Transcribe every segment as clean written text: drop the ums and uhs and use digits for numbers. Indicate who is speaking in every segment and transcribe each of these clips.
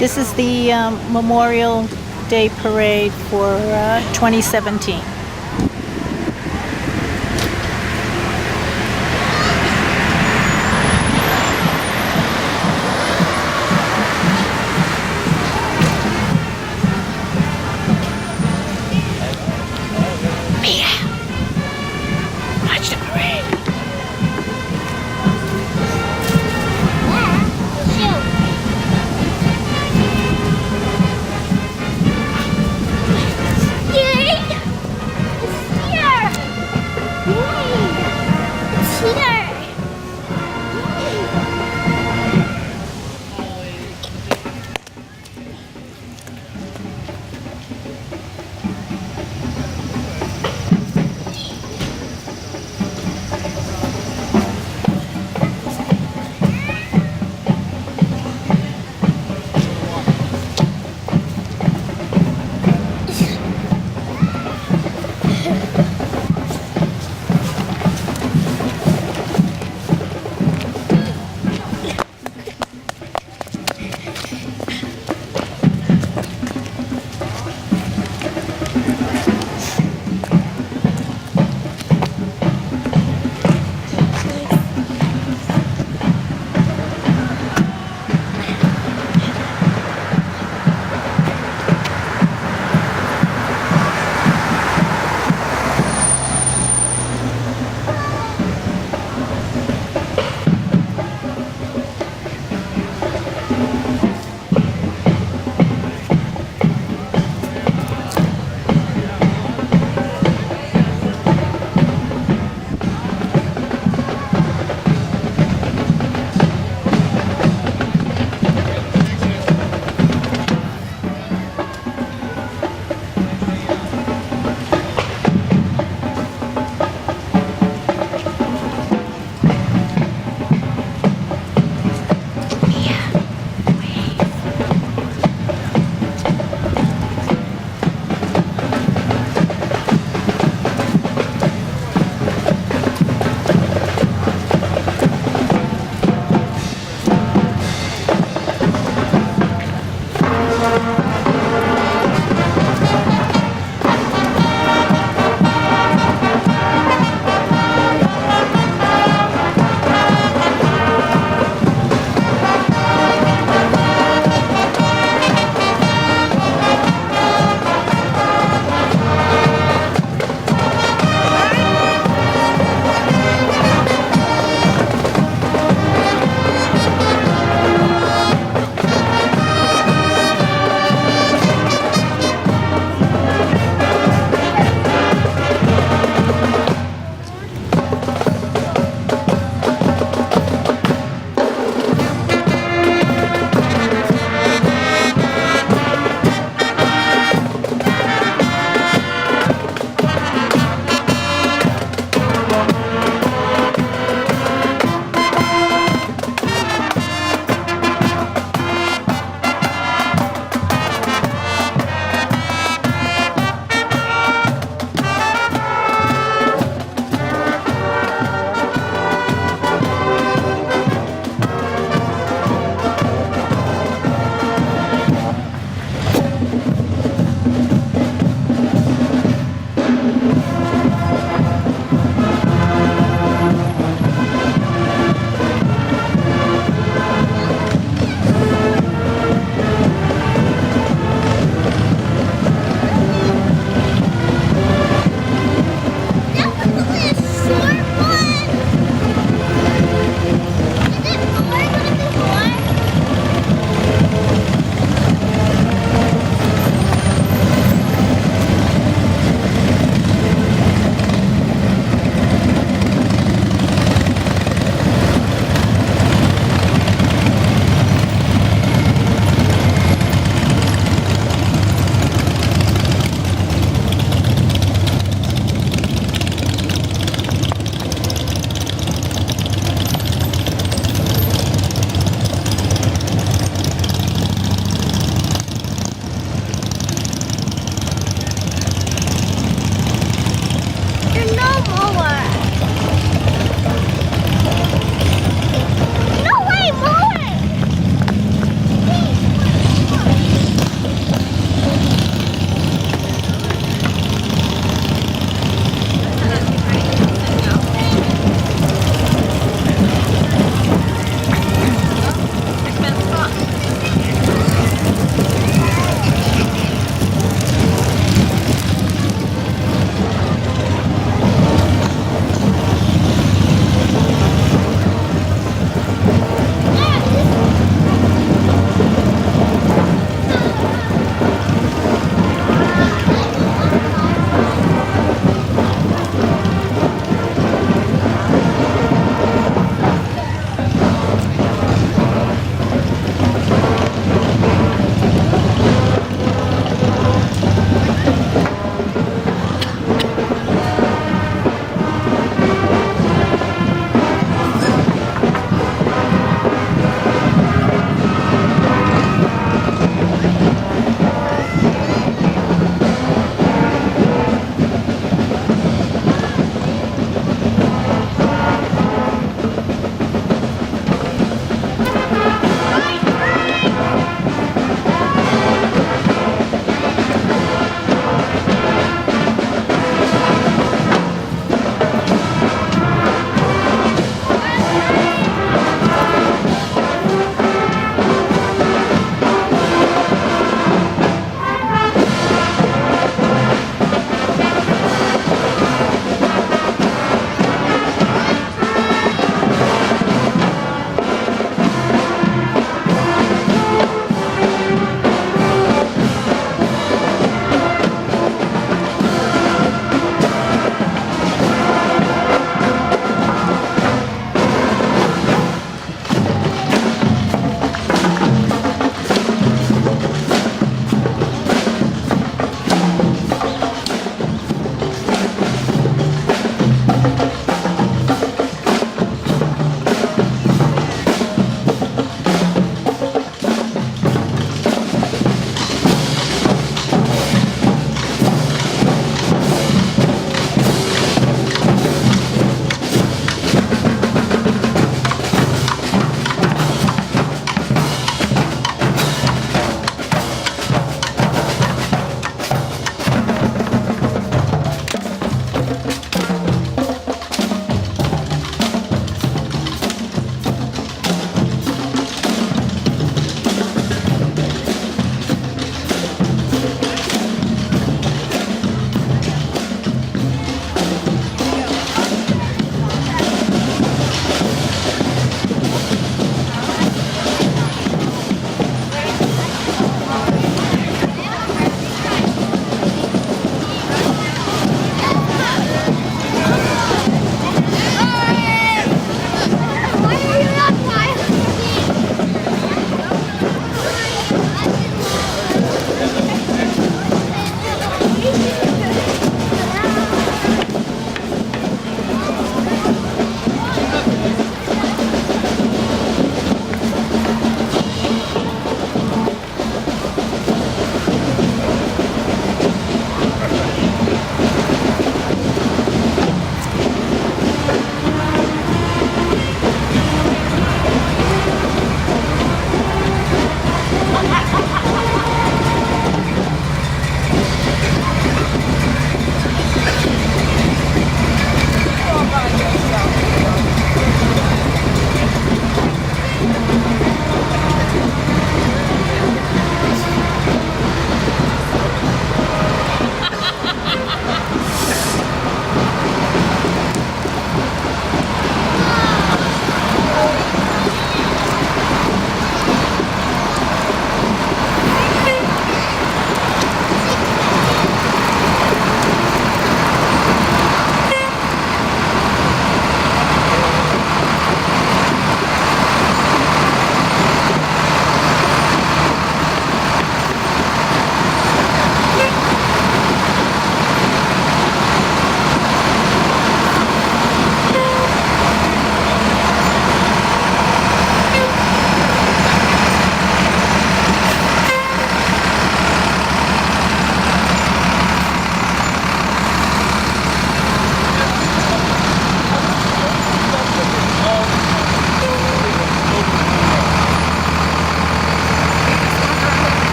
Speaker 1: This is the Memorial Day Parade for 2017. Watch the parade.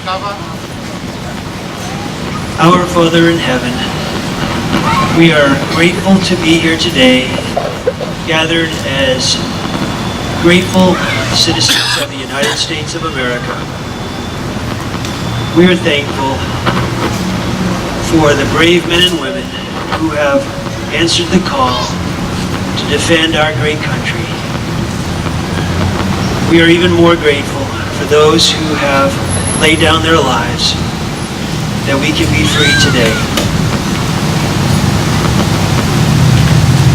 Speaker 2: Our Father in heaven, we are grateful to be here today, gathered as grateful citizens of the United States of America. We are thankful for the brave men and women who have answered the call to defend our great country. We are even more grateful for those who have laid down their lives that we can be free today.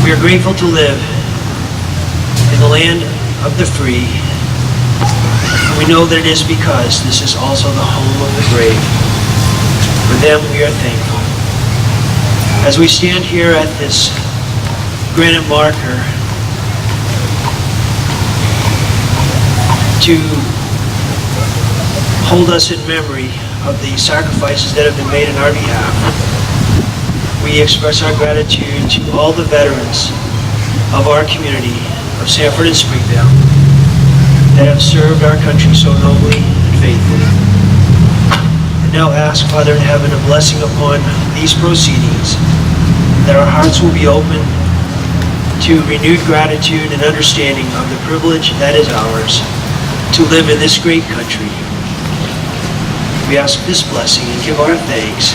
Speaker 2: We are grateful to live in the land of the free. And we know that it is because this is also the home of the brave. For them, we are thankful. As we stand here at this granite marker to hold us in memory of the sacrifices that have been made in our behalf, we express our gratitude to all the veterans of our community of Sanford and Springdale that have served our country so nobly and faithfully. And now ask, Father in heaven, a blessing upon these proceedings, that our hearts will be open to renewed gratitude and understanding of the privilege that is ours to live in this great country. We ask this blessing and give our thanks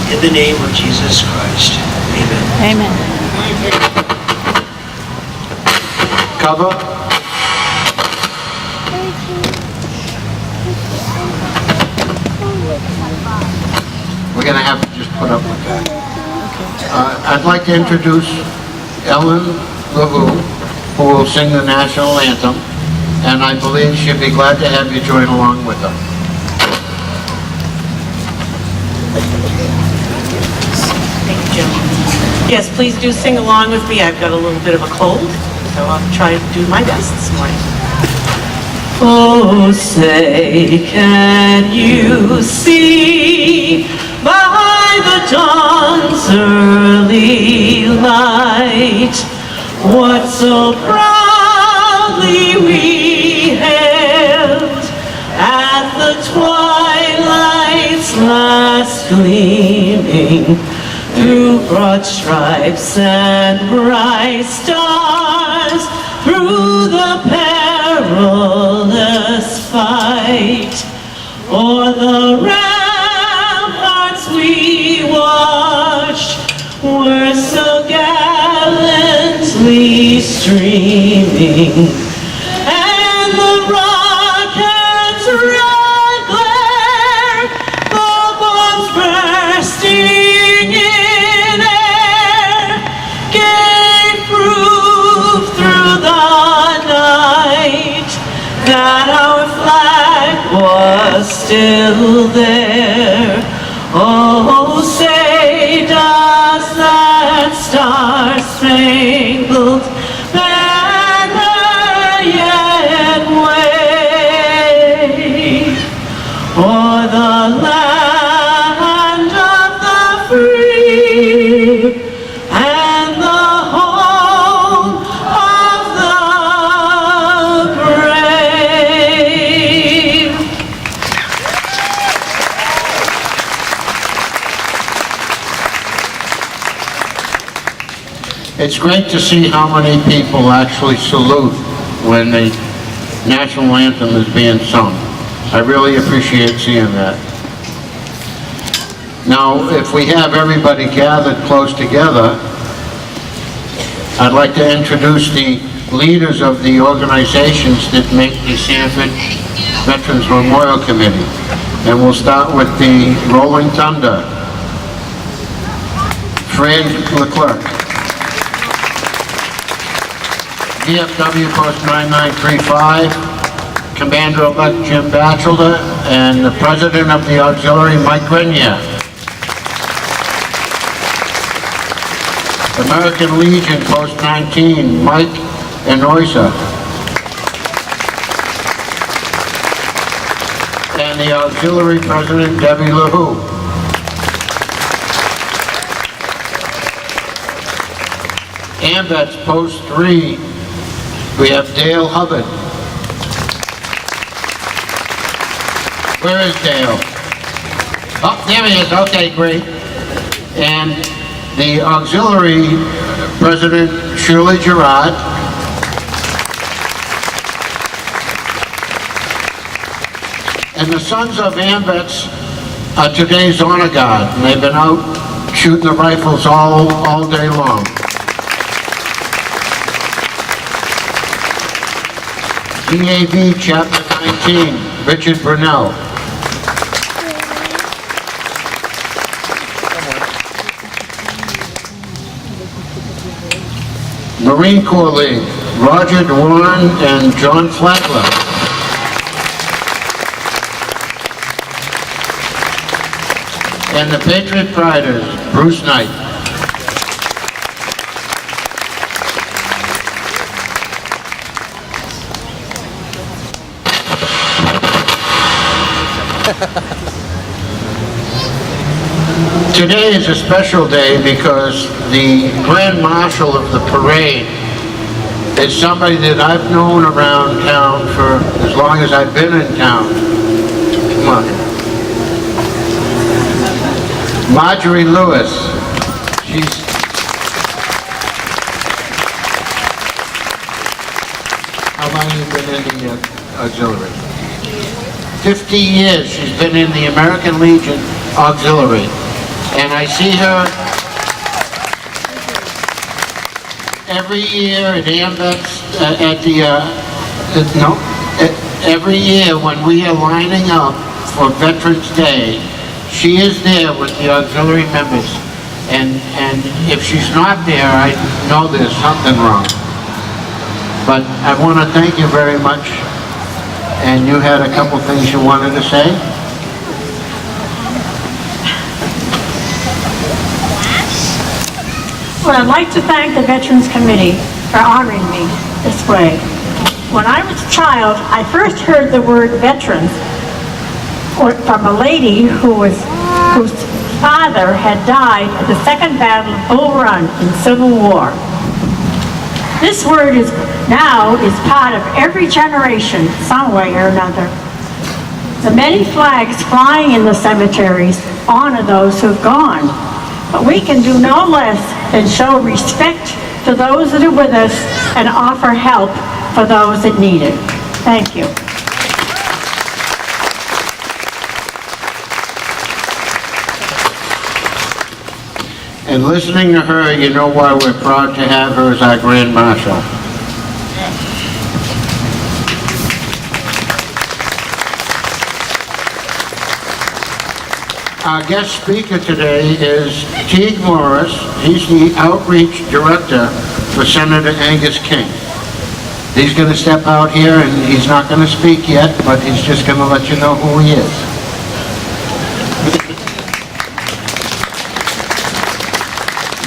Speaker 2: in the name of Jesus Christ. Amen.
Speaker 1: Amen.
Speaker 3: Cover. We're going to have to just put up with that. I'd like to introduce Ellen LaVue, who will sing the national anthem, and I believe she'd be glad to have you join along with her.
Speaker 4: Thank you, Jim. Yes, please do sing along with me. I've got a little bit of a cold, so I'll try to do my best this morning. Oh, say, can you see by the dawn's early light what so proudly we hailed at the twilight's last gleaming through broad stripes and bright stars, through the perilous fight, o'er the ramparts we watched were so gallantly streaming, and the rocket's red glare, the bombs bursting in air, gave proof through the night that our flag was still there. Oh, say, does that star-spangled banner yet wave o'er the land of the free and the home of the brave?
Speaker 3: It's great to see how many people actually salute when the national anthem is being sung. I really appreciate seeing that. Now, if we have everybody gathered close together, I'd like to introduce the leaders of the organizations that make the Sanford Veterans Memorial Committee. And we'll start with the Rolling Thunder. Fred Leclerc. DFW Post 9935, Commander-elect Jim Batchelder, and the President of the Auxiliary, Mike Grenier. American Legion Post 19, Mike Enoisa. And the Auxiliary President, Debbie LaHoo. AMVETS Post 3, we have Dale Hubbard. Where is Dale? Oh, there he is. Okay, great. And the auxiliary president, Shirley Gerard. And the sons of AMVETS are today's honor guard. And they've been out shooting the rifles all day long. DAV Chapter 19, Richard Brunel. Marine Corps League, Roger Warren and John Flatler. And the Patriot Priders, Bruce Knight. Today is a special day because the Grand Marshal of the parade is somebody that I've known around town for as long as I've been in town. Come on. Marjorie Lewis. How long have you been in the auxiliary? 50 years she's been in the American Legion Auxiliary. And I see her every year at AMVETS, every year when we are lining up for Veterans Day, she is there with the auxiliary members. And if she's not there, I know there's something wrong. But I want to thank you very much. And you had a couple things you wanted to say?
Speaker 5: Well, I'd like to thank the Veterans Committee for honoring me this way. When I was a child, I first heard the word veterans from a lady whose father had died at the Second Battle of Bull Run in Civil War. This word is part of every generation, some way or another. The many flags flying in the cemeteries honor those who've gone. But we can do no less than show respect to those that are with us and offer help for those that need it. Thank you.
Speaker 3: And listening to her, you know why we're proud to have her as our Grand Marshal. Our guest speaker today is Teague Morris. He's the Outreach Director for Senator Angus King. He's going to step out here and he's not going to speak yet, but he's just going to let you know who he is.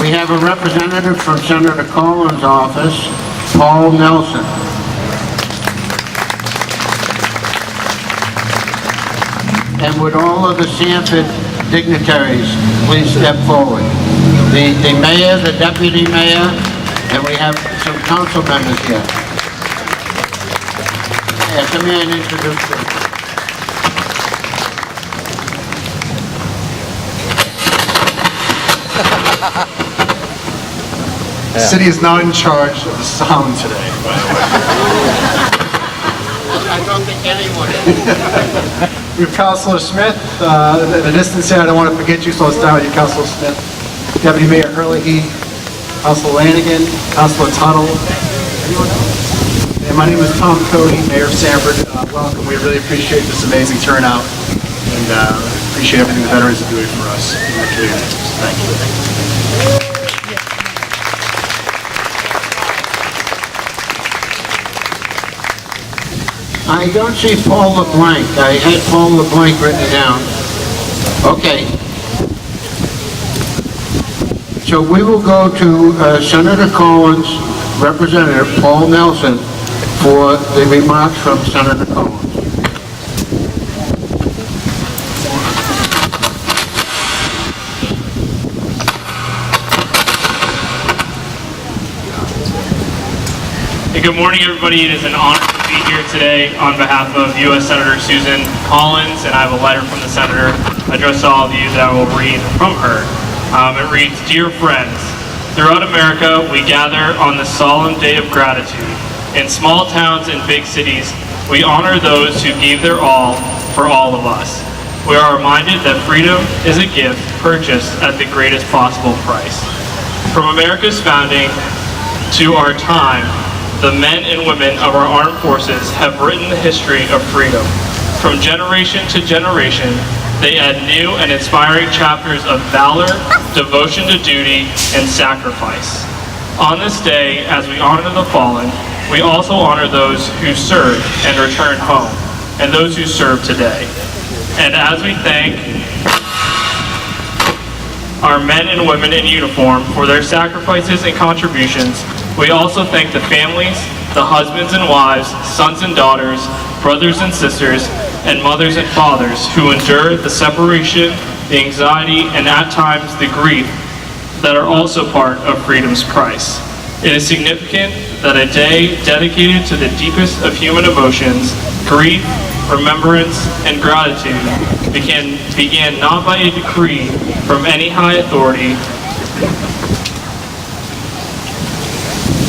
Speaker 3: We have a representative from Senator Collins' office, Paul Nelson. And would all of the Sanford dignitaries please step forward. The mayor, the deputy mayor, and we have some council members here. Yeah, come here and introduce them.
Speaker 6: The city is not in charge of the sound today, by the way.
Speaker 3: I don't think anyone is.
Speaker 6: We have Councilor Smith, at a distance here, I don't want to forget you, so I'll start with you, Councilor Smith. Deputy Mayor Herlihy, Councilor Lanigan, Councilor Tuttle. Anyone else? And my name is Tom Cody, Mayor of Sanford. Welcome, we really appreciate this amazing turnout, and appreciate everything the veterans are doing for us in the community. Thank you.
Speaker 3: I don't see Paul LeBlanc. I had Paul LeBlanc written down. Okay. So we will go to Senator Collins' representative, Paul Nelson, for the remarks from Senator Collins.
Speaker 7: Hey, good morning, everybody. It is an honor to be here today on behalf of U.S. Senator Susan Collins, and I have a letter from the Senator addressed to all of you that I will read from her. It reads, "Dear friends, throughout America, we gather on the solemn day of gratitude. In small towns and big cities, we honor those who gave their all for all of us. We are reminded that freedom is a gift purchased at the greatest possible price. From America's founding to our time, the men and women of our armed forces have written the history of freedom. From generation to generation, they add new and inspiring chapters of valor, devotion to duty, and sacrifice. On this day, as we honor the fallen, we also honor those who served and returned home, and those who serve today. And as we thank our men and women in uniform for their sacrifices and contributions, we also thank the families, the husbands and wives, sons and daughters, brothers and sisters, and mothers and fathers who endured the separation, the anxiety, and at times the grief that are also part of freedom's price. It is significant that a day dedicated to the deepest of human emotions, grief, remembrance, and gratitude, began not by a decree from any high authority,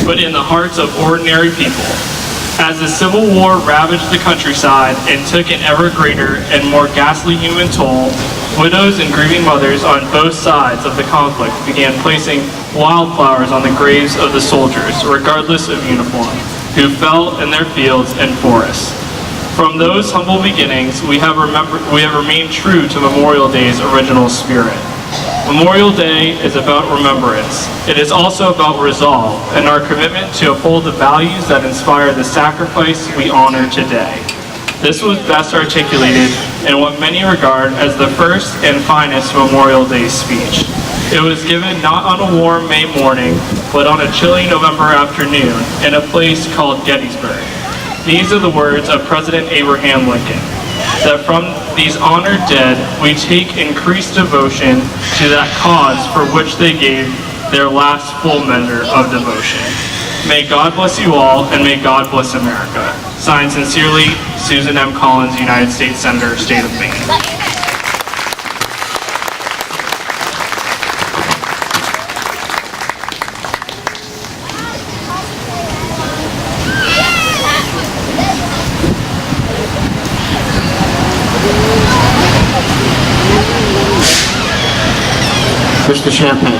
Speaker 7: but in the hearts of ordinary people. As the Civil War ravaged the countryside and took an ever greater and more ghastly human toll, widows and grieving mothers on both sides of the conflict began placing wildflowers on the graves of the soldiers, regardless of uniform, who fell in their fields and forests. From those humble beginnings, we have remained true to Memorial Day's original spirit. Memorial Day is about remembrance. It is also about resolve and our commitment to uphold the values that inspire the sacrifice we honor today. This was best articulated in what many regard as the first and finest Memorial Day speech. It was given not on a warm May morning, but on a chilly November afternoon in a place called Gettysburg. These are the words of President Abraham Lincoln, that from these honored dead, we take increased devotion to that cause for which they gave their last full measure of devotion. May God bless you all, and may God bless America. Signed sincerely, Susan M. Collins, United States Senator, State of Maine.
Speaker 3: Mr. Champagne.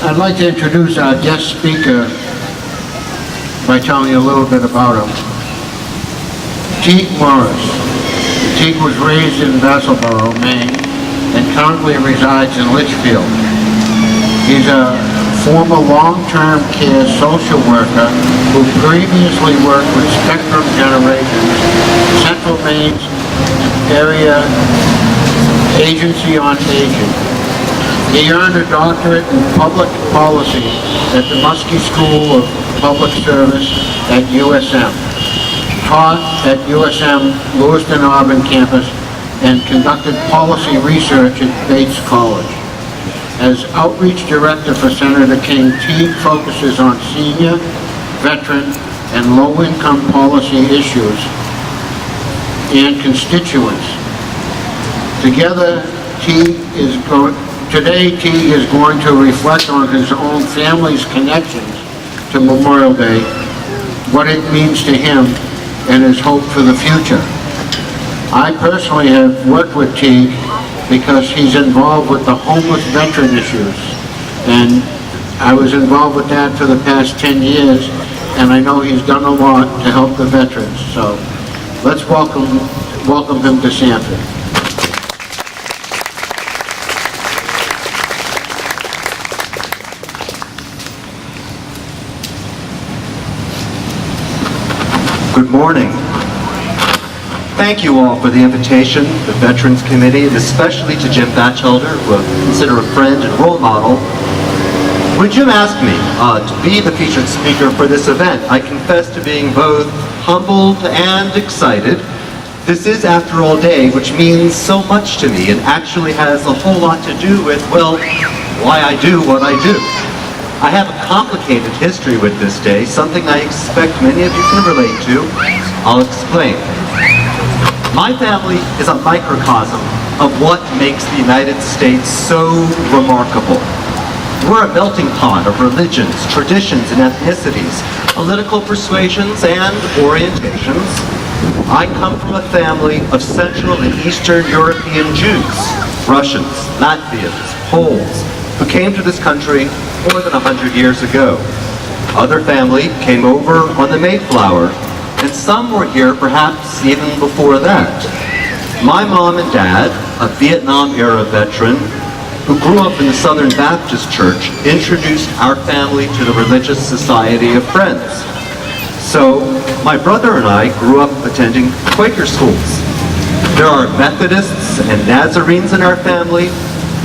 Speaker 3: I'd like to introduce our guest speaker by telling you a little bit about him. Teague Morris. Teague was raised in Vassalboro, Maine, and currently resides in Litchfield. He's a former long-term care social worker who previously worked with Spectrum Generations, Central Maine's area agency on aging. He earned a doctorate in public policy at the Muskie School of Public Service at USM, taught at USM Lewiston Auburn campus, and conducted policy research at Bates College. As Outreach Director for Senator King, Teague focuses on senior, veteran, and low-income policy issues and constituents. Today, Teague is going to reflect on his own family's connections to Memorial Day, what it means to him, and his hope for the future. I personally have worked with Teague because he's involved with the homeless veteran issues, and I was involved with that for the past 10 years, and I know he's done a lot to help the veterans. So let's welcome him to Sanford.
Speaker 8: Good morning. Thank you all for the invitation, the Veterans Committee, and especially to Jim Batchelder, who I consider a friend and role model. When Jim asked me to be the featured speaker for this event, I confess to being both humbled and excited. This is After All Day, which means so much to me and actually has a whole lot to do with, well, why I do what I do. I have a complicated history with this day, something I expect many of you can relate to. I'll explain. My family is a microcosm of what makes the United States so remarkable. We're a melting pot of religions, traditions, and ethnicities, political persuasions, and orientations. I come from a family of Central and Eastern European Jews, Russians, Latvians, Poles, who came to this country more than 100 years ago. Other family came over on the Mayflower, and some were here perhaps even before that. My mom and dad, a Vietnam-era veteran who grew up in the Southern Baptist Church, introduced our family to the Religious Society of Friends. So my brother and I grew up attending Quaker schools. There are Methodists and Nazarenes in our family.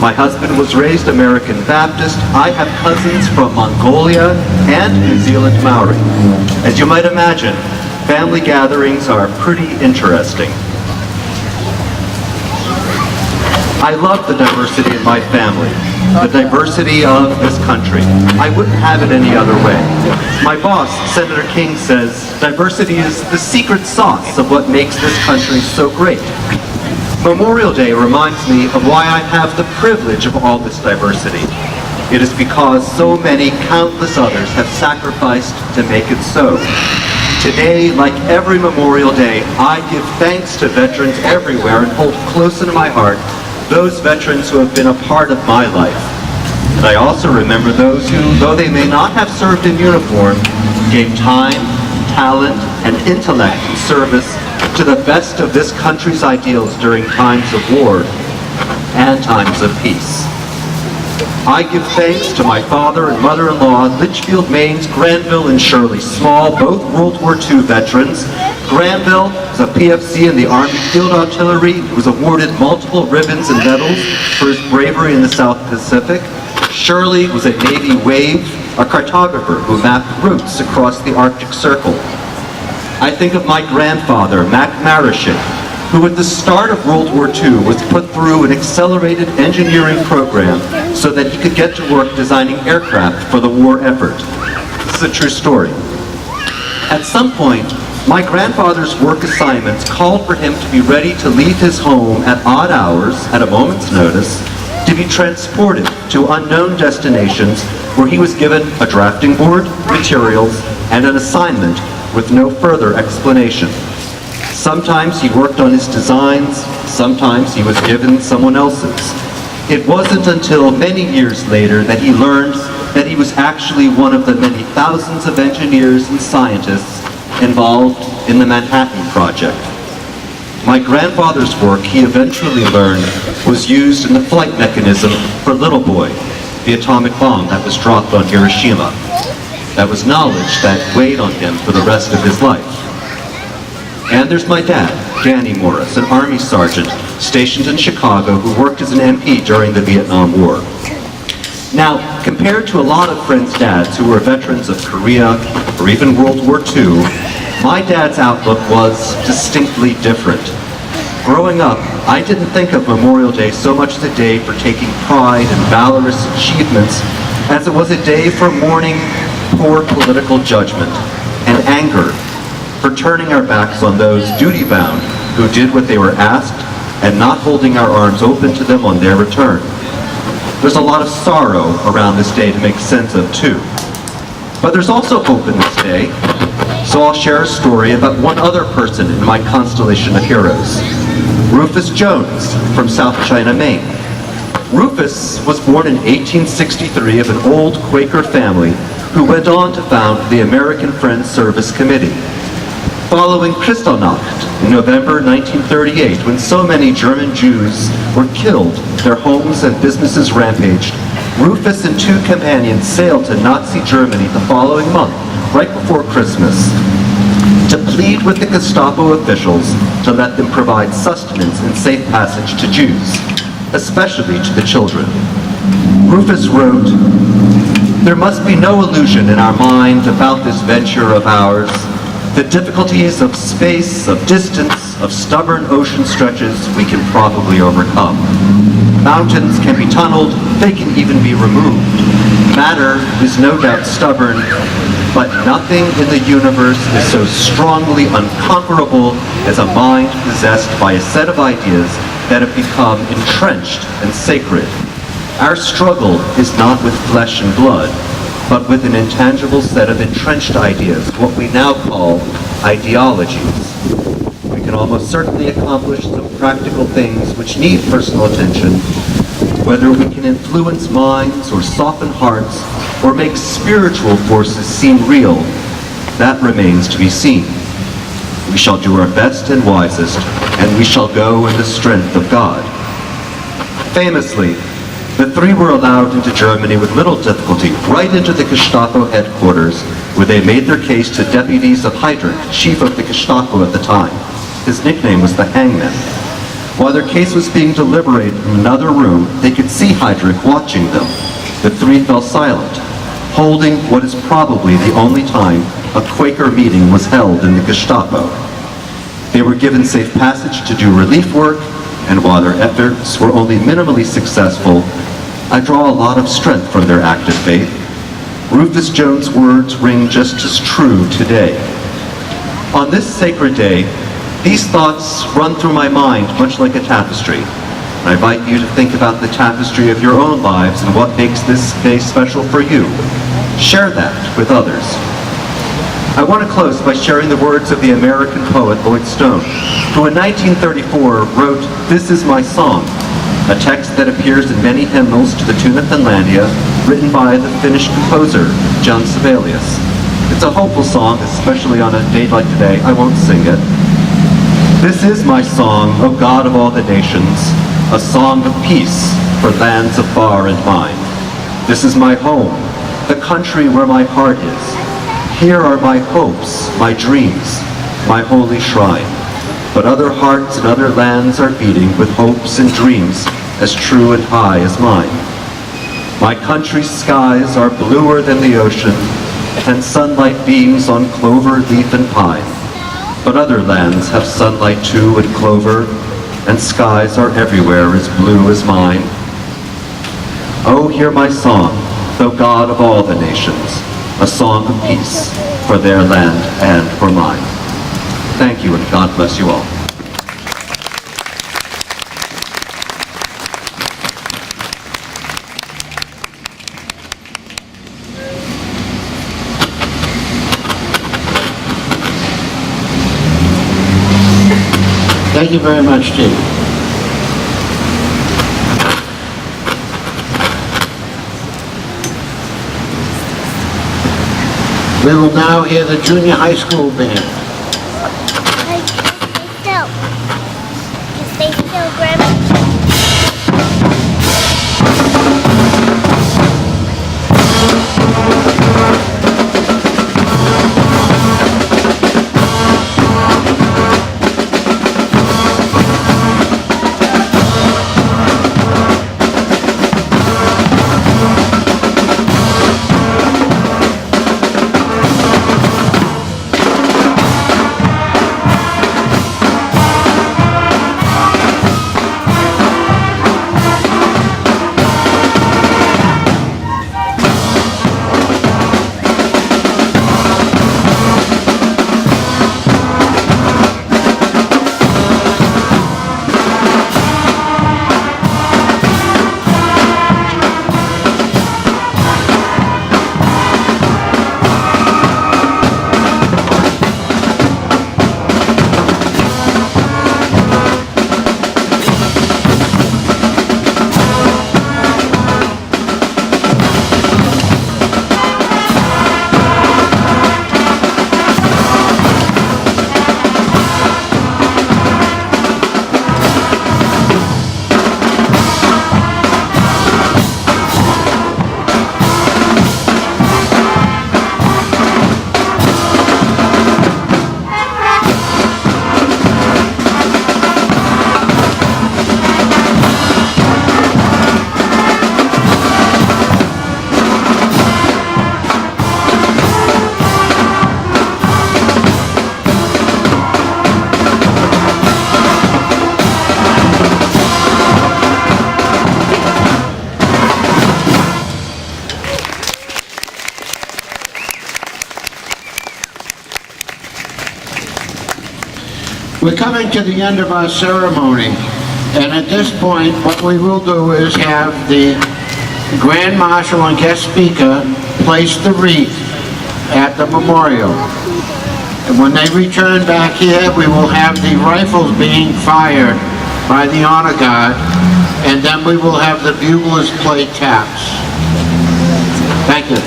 Speaker 8: My husband was raised American Baptist. I have cousins from Mongolia and New Zealand Maori. As you might imagine, family gatherings are pretty interesting. I love the diversity in my family, the diversity of this country. I wouldn't have it any other way. My boss, Senator King, says diversity is the secret sauce of what makes this country so great. Memorial Day reminds me of why I have the privilege of all this diversity. It is because so many countless others have sacrificed to make it so. Today, like every Memorial Day, I give thanks to veterans everywhere and hold close into my heart those veterans who have been a part of my life. And I also remember those who, though they may not have served in uniform, gave time, talent, and intellect in service to the best of this country's ideals during times of war and times of peace. I give thanks to my father and mother-in-law, Litchfield, Maine's Granville and Shirley Small, both World War II veterans. Granville was a PFC in the Army Field Artillery. He was awarded multiple ribbons and medals for his bravery in the South Pacific. Shirley was a Navy wave, a cartographer who mapped routes across the Arctic Circle. I think of my grandfather, Mac Marishik, who at the start of World War II was put through an accelerated engineering program so that he could get to work designing aircraft for the war effort. This is a true story. At some point, my grandfather's work assignments called for him to be ready to leave his home at odd hours, at a moment's notice, to be transported to unknown destinations where he was given a drafting board, materials, and an assignment with no further explanation. Sometimes he worked on his designs, sometimes he was given someone else's. It wasn't until many years later that he learned that he was actually one of the many thousands of engineers and scientists involved in the Manhattan Project. My grandfather's work, he eventually learned, was used in the flight mechanism for Little Boy, the atomic bomb that was dropped on Hiroshima. That was knowledge that weighed on him for the rest of his life. And there's my dad, Danny Morris, an Army sergeant stationed in Chicago who worked as an MP during the Vietnam War. Now, compared to a lot of friends' dads who were veterans of Korea or even World War II, my dad's outlook was distinctly different. Growing up, I didn't think of Memorial Day so much as a day for taking pride in valorous achievements as it was a day for mourning poor political judgment and anger for turning our backs on those duty-bound who did what they were asked and not holding our arms open to them on their return. There's a lot of sorrow around this day to make sense of, too. But there's also hope in this day, so I'll share a story about one other person in my constellation of heroes, Rufus Jones from South China, Maine. Rufus was born in 1863 of an old Quaker family who went on to found the American Friends Service Committee. Following Kristallnacht in November 1938, when so many German Jews were killed, their homes and businesses rampaged, Rufus and two companions sailed to Nazi Germany the following month, right before Christmas, to plead with the Gestapo officials to let them provide sustenance and safe passage to Jews, especially to the children. Rufus wrote, "There must be no illusion in our mind about this venture of ours. The difficulties of space, of distance, of stubborn ocean stretches we can probably overcome. Mountains can be tunneled, they can even be removed. Matter is no doubt stubborn, but nothing in the universe is so strongly unconquerable as a mind possessed by a set of ideas that have become entrenched and sacred. Our struggle is not with flesh and blood, but with an intangible set of entrenched ideas, what we now call ideologies. We can almost certainly accomplish some practical things which need personal attention. Whether we can influence minds or soften hearts or make spiritual forces seem real, that remains to be seen. We shall do our best and wisest, and we shall go in the strength of God." Famously, the three were allowed into Germany with little difficulty, right into the Gestapo headquarters, where they made their case to deputies of Heydrich, chief of the Gestapo at the time. His nickname was the Hangman. While their case was being deliberated in another room, they could see Heydrich watching them. The three fell silent, holding what is probably the only time a Quaker meeting was held in the Gestapo. They were given safe passage to do relief work, and while their efforts were only minimally successful, I draw a lot of strength from their act of faith. Rufus Jones' words ring just as true today. On this sacred day, these thoughts run through my mind much like a tapestry. And I invite you to think about the tapestry of your own lives and what makes this day special for you. Share that with others. I want to close by sharing the words of the American poet Lloyd Stone, who in 1934 wrote, "This is my song," a text that appears in many hymnals to the tune of Finlandia, written by the Finnish composer, John Sibelius. It's a hopeful song, especially on a day like today. I won't sing it. "This is my song, O God of all the nations, a song of peace for lands afar and mine. This is my home, the country where my heart is. Here are my hopes, my dreams, my holy shrine. But other hearts and other lands are beating with hopes and dreams as true and high as mine. My country's skies are bluer than the ocean, and sunlight beams on clover, leaf, and pine. But other lands have sunlight too and clover, and skies are everywhere as blue as mine. Oh, hear my song, thou God of all the nations, a song of peace for their land and for mine." Thank you, and God bless you all.
Speaker 3: Thank you very much, Steve. We will now hear the junior high school band.
Speaker 9: Stay still, Grandma.
Speaker 3: We're coming to the end of our ceremony, and at this point, what we will do is have the Grand Marshal and guest speaker place the wreath at the memorial. And when they return back here, we will have the rifles being fired by the Honor Guard, and then we will have the buglers play taps. Thank you.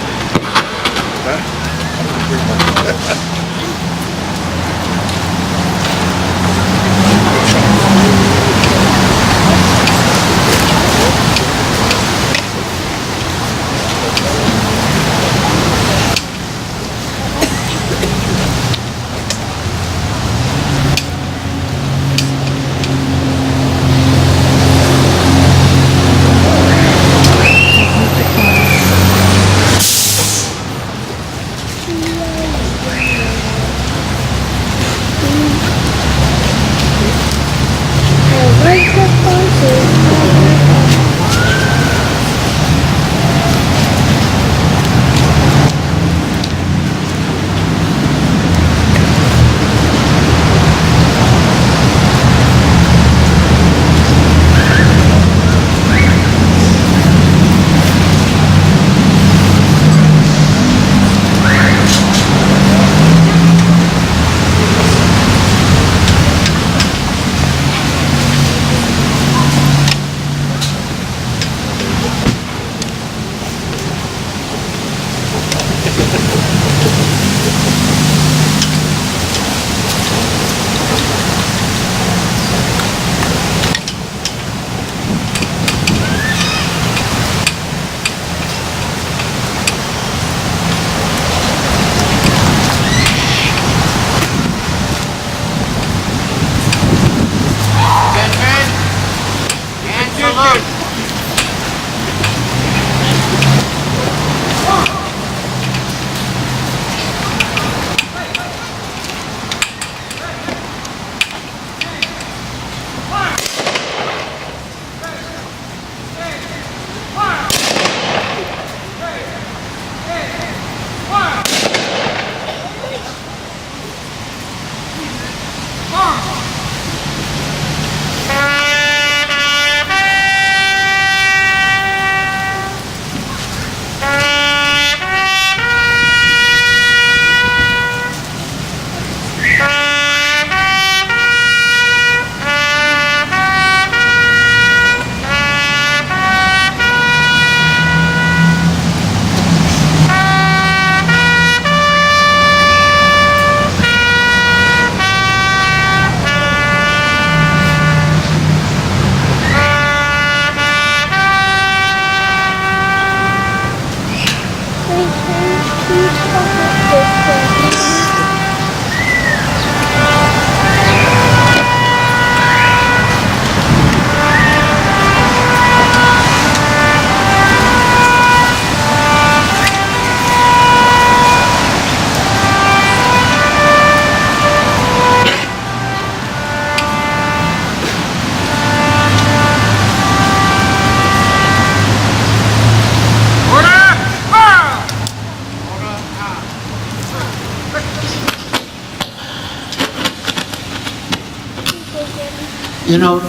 Speaker 3: You know,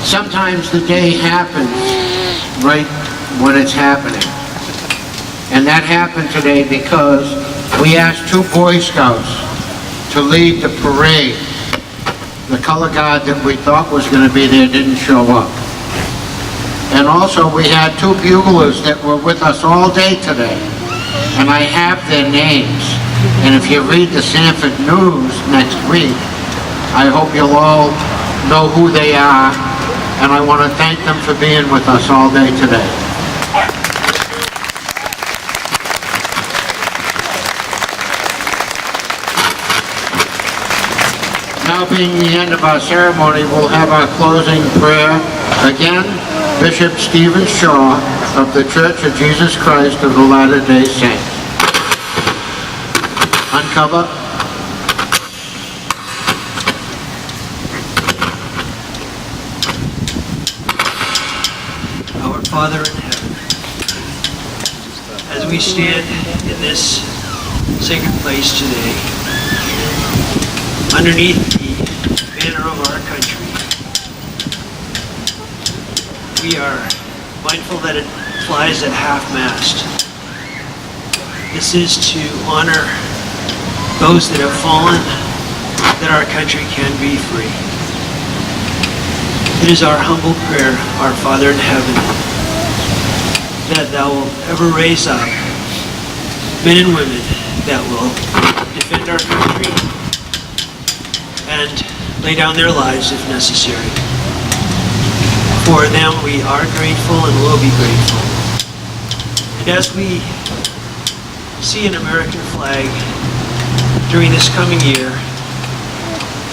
Speaker 3: sometimes the day happens right when it's happening. And that happened today because we asked 2 Boy Scouts to lead the parade. The color guard that we thought was going to be there didn't show up. And also we had 2 buglers that were with us all day today. And I have their names. And if you read the Sanford News next week, I hope you'll all know who they are. And I want to thank them for being with us all day today. Now being the end of our ceremony, we'll have our closing prayer. Again, Bishop Stephen Shaw of the Church of Jesus Christ of the Latter-day Saints. Uncover.
Speaker 2: Our Father in heaven, as we stand in this sacred place today, underneath the banner of our country, we are mindful that it flies at half-mast. This is to honor those that have fallen, that our country can be free. It is our humble prayer, our Father in heaven, that thou wilt ever raise up men and women that will defend our country and lay down their lives if necessary. For them we are grateful and will be grateful. And as we see an American flag during this coming year,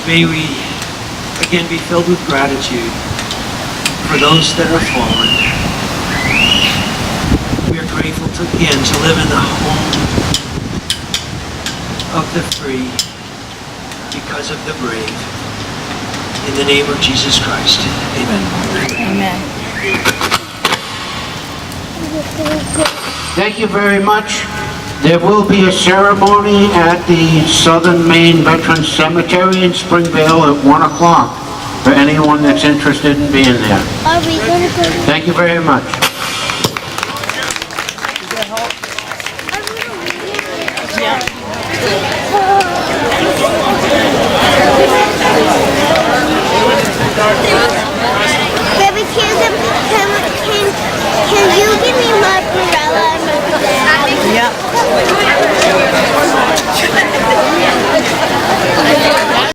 Speaker 2: may we again be filled with gratitude for those that have fallen. We are grateful again to live in the home of the free because of the brave. In the name of Jesus Christ, amen.
Speaker 1: Amen.
Speaker 3: Thank you very much. There will be a ceremony at the Southern Maine Veterans Cemetery in Springvale at 1 o'clock for anyone that's interested in being there.
Speaker 9: Are we going to go?
Speaker 3: Thank you very much.
Speaker 1: Yeah.